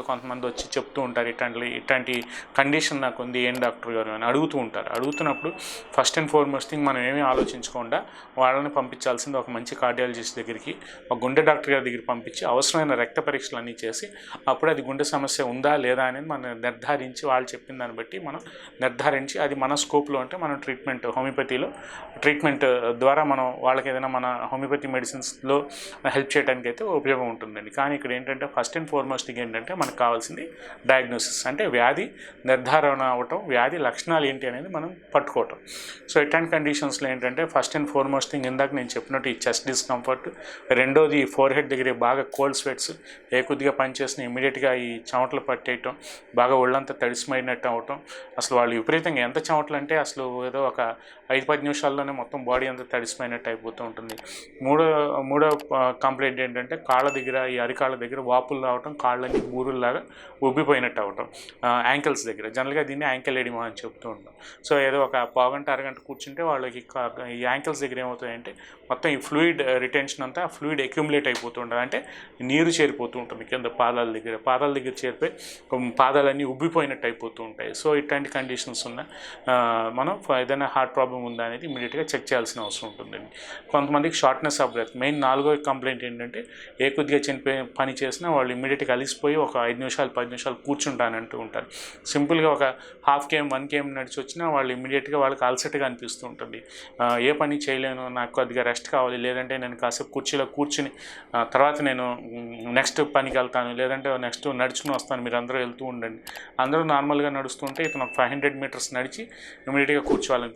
కొంతమంది వచ్చి చెప్తూ ఉంటారు, ఇట్లాంటి కండిషన్ నాకు ఉంది, ఏం డాక్టర్ గారు అని అడుగుతూ ఉంటారు. అడుగుతున్నప్పుడు ఫస్ట్ అండ్ ఫార్మోస్ట్ థింగ్ మనం ఏమీ ఆలోచించకుండా వాళ్ళని పంపించాల్సింది ఒక మంచి కార్డియాలజిస్ట్ దగ్గరికి, ఒక గుండె డాక్టర్ గారి దగ్గరికి పంపించి అవసరమైన రక్త పరీక్షలు అన్నీ చేసి అప్పుడు అది గుండె సమస్య ఉందా లేదా అనేది మనం నిర్ధారించి, వాళ్ళు చెప్పిన దాన్ని బట్టి మనం నిర్ధారించి అది మన స్కోప్లో అంటే మనం హోమియోపతిలో ట్రీట్మెంట్ ద్వారా మనం వాళ్ళకి ఏదైనా మన హోమియోపతి మెడిసిన్స్లో హెల్ప్ చేయడానికి అయితే ఉపయోగం ఉంటుందండి. కానీ ఇక్కడ ఏంటంటే ఫస్ట్ అండ్ ఫార్మోస్ట్ థింగ్ ఏంటంటే మనకు కావాల్సింది డయాగ్నోసిస్, అంటే వ్యాధి నిర్ధారణ అవ్వటం, వ్యాధి లక్షణాలు ఏంటి అనేది మనం పట్టుకోవటం. సో ఇట్లాంటి కండిషన్స్లో ఏంటంటే ఫస్ట్ అండ్ ఫార్మోస్ట్ థింగ్ ఇందాక నేను చెప్పినట్టు ఈ చెస్ట్ డిస్కంఫర్ట్, రెండోది ఫోర్ హెడ్ దగ్గర బాగా కోల్డ్ స్వెట్స్, కొద్దిగా పనిచేసిన ఇమీడియట్గా ఈ చెమటలు పట్టేయటం, బాగా ఒళ్ళంతా తడిసిమైనట్టు అవ్వటం, అసలు వాళ్ళు విపరీతంగా ఎంత చెమటలు అంటే అసలు ఏదో ఒక 5-10 నిమిషాల్లోనే మొత్తం బాడీ అంతా తడిసిపోయినట్టు అయిపోతూ ఉంటుంది. మూడో కంప్లైంట్ ఏంటంటే కాళ్ళ దగ్గర, ఈ అరికాళ్ళ దగ్గర వాపులు రావటం, కాళ్ళని బూరుల్లాగా ఉబ్బిపోయినట్టు అవ్వటం, యాంకిల్స్ దగ్గర, జనరల్గా దీన్ని యాంకిల్ ఎడిమా అని చెప్తూ ఉంటాం. సో ఏదో ఒక పావుగంట అరగంట కూర్చుంటే వాళ్ళకి ఈ యాంకిల్స్ దగ్గర ఏమవుతాయంటే మొత్తం ఈ ఫ్లూయిడ్ రిటెన్షన్ అంతా ఫ్లూయిడ్ అక్యుములేట్ అయిపోతూ ఉంటుంది, అంటే నీరు చేరిపోతూ ఉంటుంది కింద పాదాల దగ్గర చేరిపోయి పాదాలన్నీ ఉబ్బిపోయినట్టు అయిపోతూ ఉంటాయి. సో ఇట్లాంటి కండిషన్స్ ఉన్న మనం ఏదైనా హార్ట్ ప్రాబ్లం ఉందా అనేది ఇమీడియట్గా చెక్ చేయాల్సిన అవసరం ఉంటుందండి. కొంతమందికి షార్ట్నెస్ ఆఫ్ బ్రెత్, మెయిన్ 4వ కంప్లైంట్ ఏంటంటే కొద్దిగా పని చేసినా వాళ్ళు ఇమీడియట్గా అలిసిపోయి ఒక 5 నిమిషాలు 10 నిమిషాలు కూర్చుంటానంటూ ఉంటారు. సింపుల్గా ఒక 1/2 km 1 km నడిచి వచ్చినా వాళ్ళు ఇమీడియట్గా వాళ్ళకి అలసటగా అనిపిస్తూ ఉంటుంది. ఏ పని చేయలేను, నాకు కొద్దిగా రెస్ట్ కావాలి, లేదంటే నేను కాసేపు కుర్చీలో కూర్చుని తర్వాత నేను నెక్స్ట్ పనికి వెళ్తాను, లేదంటే నెక్స్ట్ నడుచుకుని వస్తాను, మీరు అందరూ వెళ్తూ ఉండండి. అందరూ నార్మల్గా నడుస్తుంటే ఇతను ఒక 500 మీటర్స్ నడిచి ఇమీడియట్గా కూర్చోవాలనిపిస్తుంది.